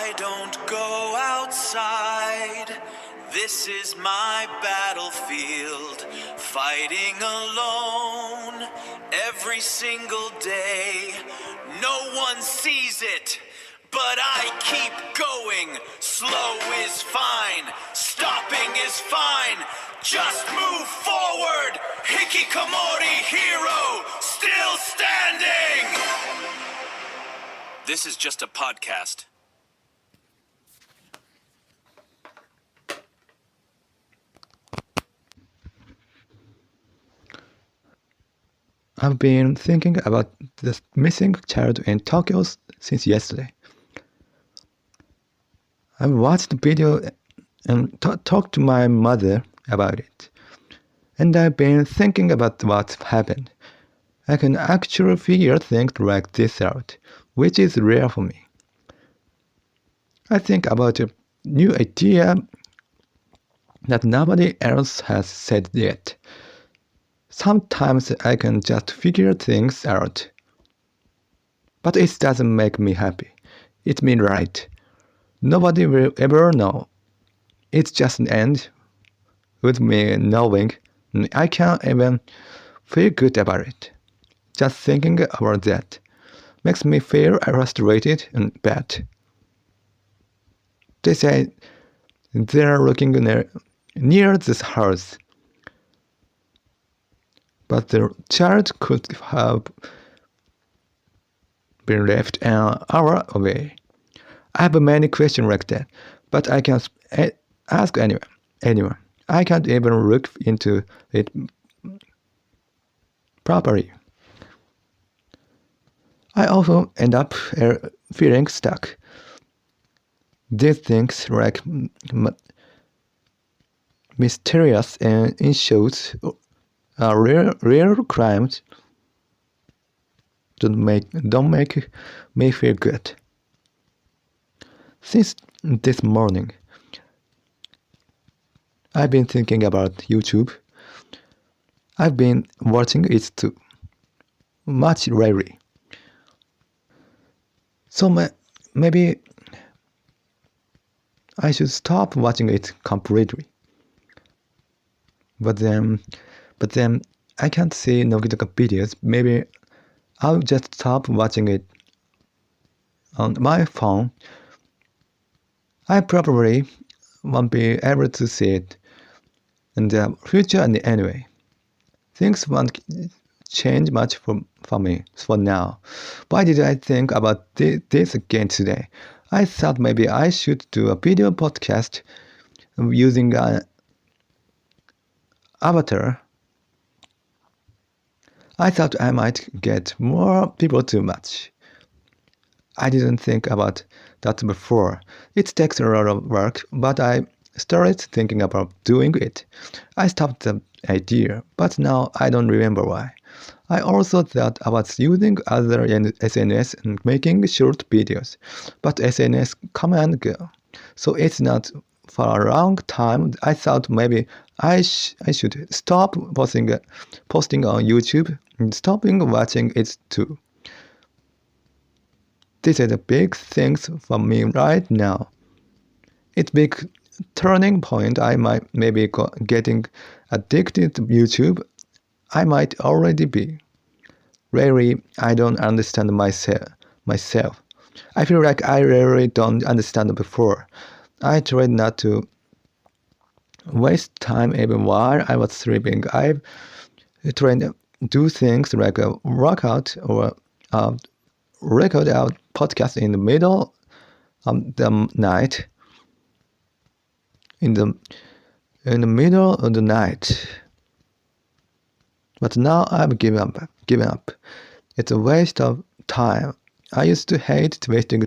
I don't go outside. This is my battlefield, fighting alone every single day. No one sees it, but I keep going. Slow is fine, stopping is fine. Just move forward. Hikikomori hero, still standing. This is just a podcast. I've been thinking about the missing child in Tokyo since yesterday. I watched the video and talked to my mother about it. And I've been thinking about what happened. I can actually figure things like this out, which is rare for me. I think about a new idea that nobody else has said yet. Sometimes I can just figure things out. But it doesn't make me happy. It means right. Nobody will ever know. It just ends with me knowing I can't even feel good about it. Just thinking about that makes me feel frustrated and bad. They say they're looking near this house, but the child could have been left an hour away. I have many questions like that, but I can't ask anyone. I can't even look into it properly. I also end up feeling stuck. These things like mysterious and issues real crimes don't make me feel good. Since this morning, I've been thinking about YouTube. I've been watching it too much lately. So maybe I should stop watching it completely. But then I can't see no videos. Maybe I'll just stop watching it on my phone. I probably won't be able to see it in the future anyway. Things won't change much for me for now. Why did I think about this again today? I thought maybe I should do a video podcast using an avatar. I thought I might get more people to watch. I didn't think about that before. It takes a lot of work, but I started thinking about doing it. I stopped the idea, but now I don't remember why. I also thought about using other SNS and making short videos, but SNS come and go. So it's not for a long time. I thought maybe I should stop posting on YouTube and stopping watching it too. This is a big thing for me right now. It's a big turning point. I might maybe getting addicted to YouTube. I might already be. Really, I don't understand myself. I feel like I really don't understand before. I tried not to waste time even while I was sleeping. I tried to do things like a workout or record out podcast in the middle of the night. In the middle of the night. But now I've given up. It's a waste of time. I used to hate wasting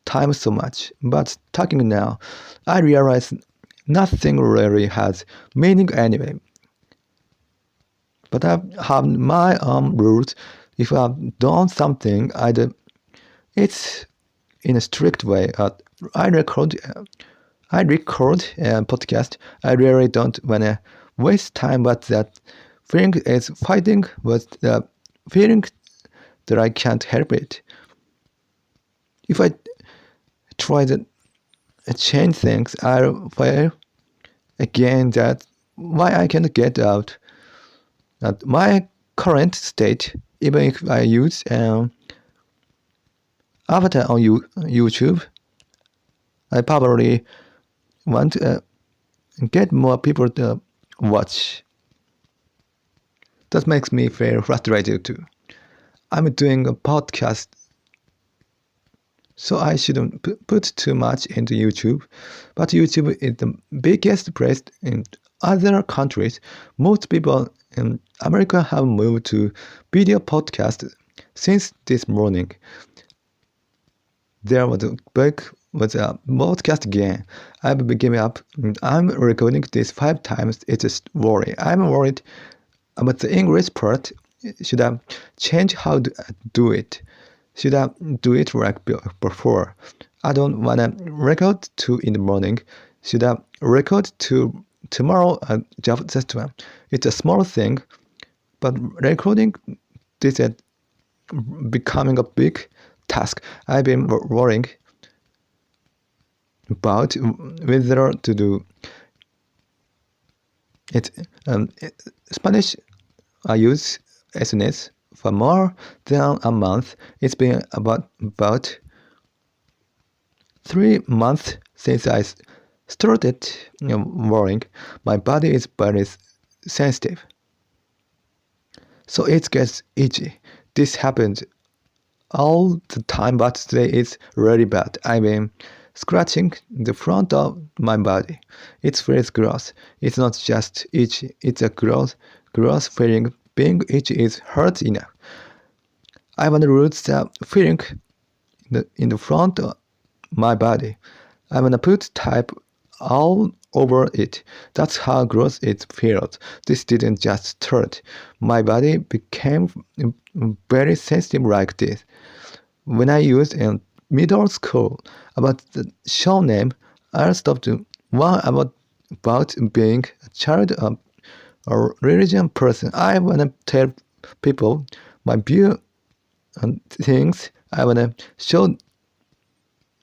time so much, but talking now, I realize nothing really has meaning anyway. But I have my own rules. If I've done something, I do it in a strict way. I record a podcast. I really don't want to waste time, but that feeling is fighting with the feeling that I can't help it. If I try change things, I feel again that why I can't get out at my current state, even if I use an avatar on YouTube. I probably want to get more people to watch. That makes me feel frustrated too. I'm doing a podcast, so I shouldn't put too much into YouTube. But YouTube is the biggest place in other countries. Most people in America have moved to video podcast since this morning. There was a podcast again. I've been giving up. I'm recording this 5 times. It's a worry. I'm worried about the English part. Should I change how to do it? Should I do it like before? I don't want to record 2 in the morning. Should I record 2 tomorrow at job festival? It's a small thing, but recording this is becoming a big task. I've been worrying about whether to do it. Spanish, I use SNS for more than a month. It's been about 3 months since I started worrying. My body is very sensitive, so it gets itchy. This happens all the time, but today it's really bad. I've been scratching the front of my body. It feels gross. It's not just itchy. It's a gross feeling. Being itchy is hurt enough. I want to root the feeling in the front of my body. I want to put type all over it. That's how gross it feels. This didn't just start. My body became very sensitive like this. When I used in middle school about the show name, I stopped one about being a child of a religion person. I want to tell people my view on things. I want to show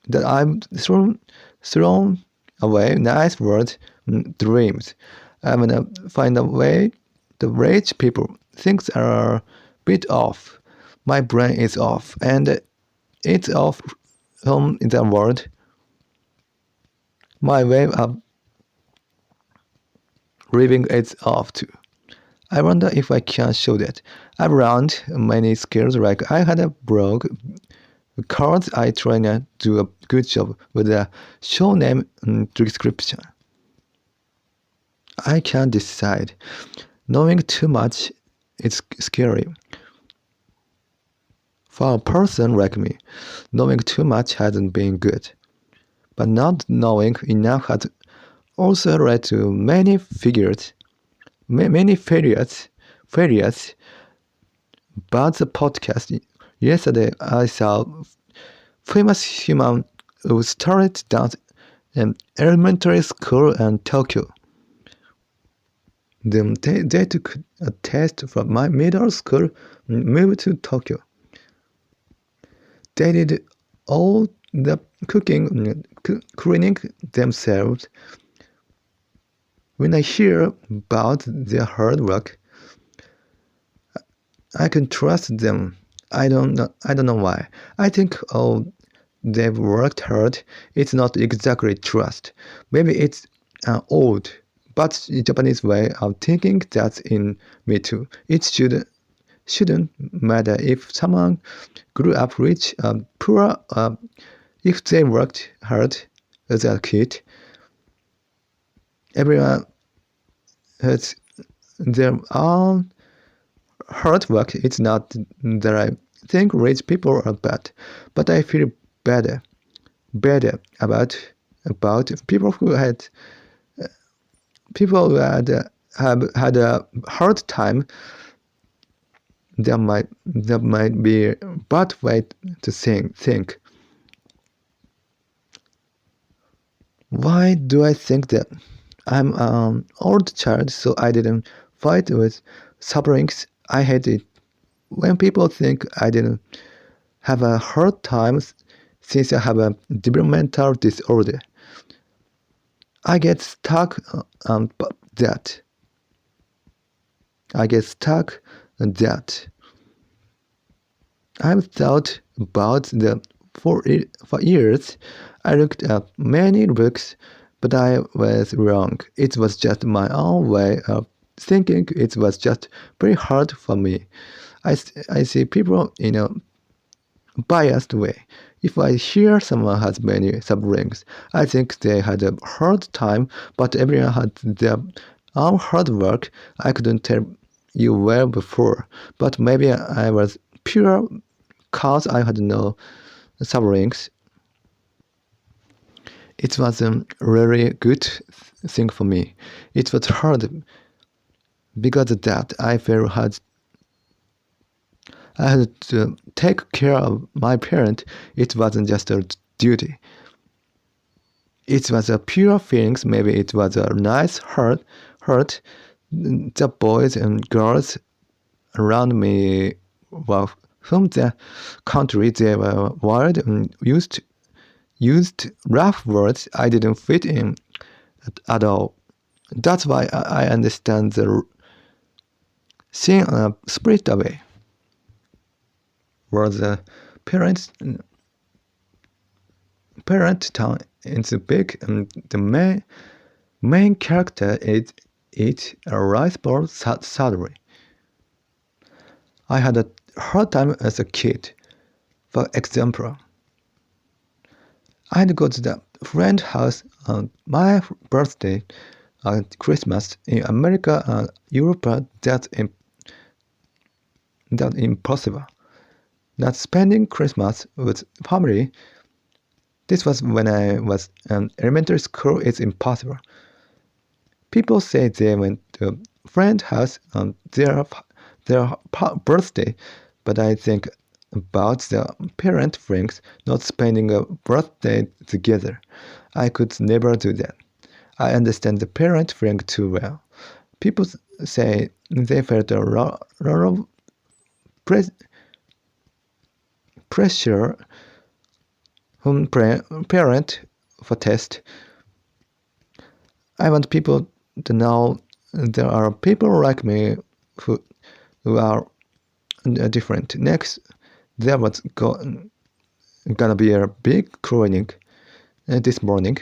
that I'm thrown away nice words, dreams. I want to find a way to rich people. Things are a bit off. My brain is off, and it's off from the world. My way of living is off too. I wonder if I can show that. I've learned many skills, like I had a blog because I try to do a good job with the show name description. I can't decide. Knowing too much is scary. For a person like me, knowing too much hasn't been good. But not knowing enough has also led to many failures. But the podcast, yesterday I saw famous human who started dance in elementary school in Tokyo. Then they took a test from my middle school and moved to Tokyo. They did all the cooking, cleaning themselves. When I hear about their hard work, I can trust them. I don't know why. I think they've worked hard. It's not exactly trust. Maybe it's old, but Japanese way of thinking that's in me too. It shouldn't matter if someone grew up rich, poor, if they worked hard as a kid. Everyone has their own hard work. It's not that I think rich people are bad, but I feel better about people who had have had a hard time. That might be a bad way to think. Why do I think that? I'm an old child, so I didn't fight with sufferings. I hate it when people think I didn't have a hard time since I have a developmental disorder. I get stuck on that. I get stuck on that. I've thought about that for years. I looked up many books, but I was wrong. It was just my own way of thinking. It was just very hard for me. I see people in a biased way. If I hear someone has many siblings, I think they had a hard time, but everyone had their own hard work. I couldn't tell you well before, but maybe I was pure cause I had no siblings. It was a really good thing for me. It was hard because of that I felt I had to take care of my parent. It wasn't just a duty. It was a pure feelings. Maybe it was a nice hurt. The boys and girls around me were from the country. They were wild and used rough words. I didn't fit in at all. That's why I understand the seeing a split away, where the parent town is big and the main character is a rice bowl salary. I had a hard time as a kid. For example, I'd go to the friend's house on my birthday and Christmas. In America and Europe, that's impossible. Not spending Christmas with family. This was when I was in elementary school. It's impossible. People say they went to a friend's house on their birthday, but I think about the parent things not spending a birthday together. I could never do that. I understand the parent thing too well. People say they felt a lot of pressure from parent for test. I want people to know there are people like me who are different. Next, there was gonna be a big clinic this morning.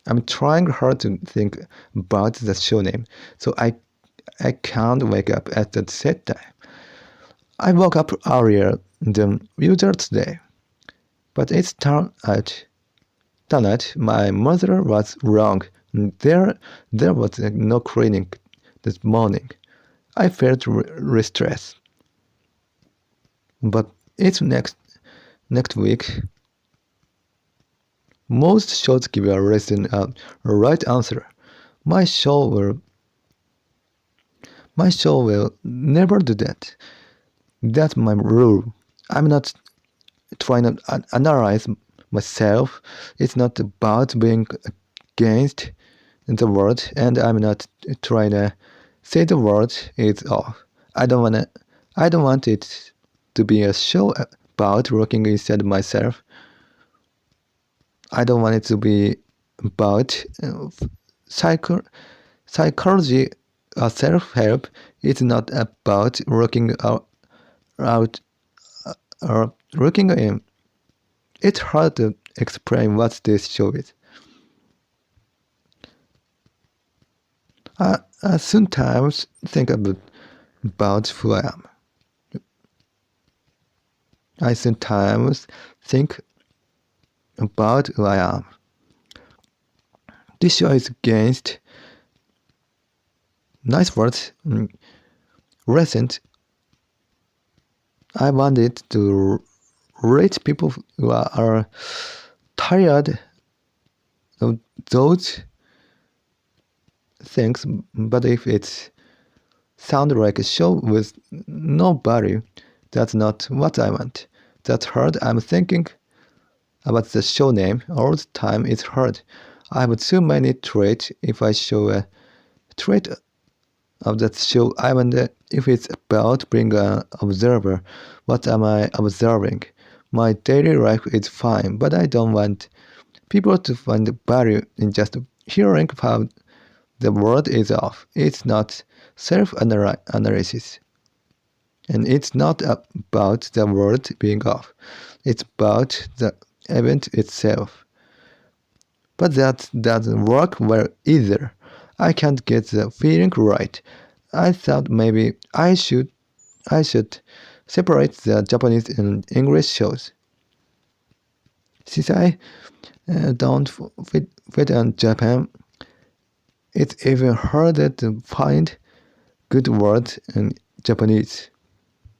I'm trying hard to think about the show name, so I can't wake up at the set time. I woke up earlier than usual today, but it's turned out my mother was wrong. There was no clinic this morning. I felt stressed. But it's next week. Most shows give a lesson a right answer. My show will never do that. That's my rule. I'm not trying to analyze myself. It's not about being against the world, and I'm not trying to say the word is off. I don't want it to be a show about looking inside myself. I don't want it to be about psychology or self-help. It's not about looking out or looking in. It's hard to explain what this show is. I sometimes think about who I am. I sometimes think about who I am. This show is against nice words. Recent. I wanted to reach people who are tired of those things, but if it sounds like a show with no value, that's not what I want. That's hard. I'm thinking about the show name all the time. It's hard. I have too many traits. If I show a trait of that show, I wonder if it's about being an observer. What am I observing? My daily life is fine, but I don't want people to find value in just hearing how the word is off. It's not self-analysis. And it's not about the word being off. It's about the event itself. But that doesn't work well either. I can't get the feeling right. I thought maybe I should separate the Japanese and English shows. Since I don't fit in Japan, it's even harder to find good words in Japanese.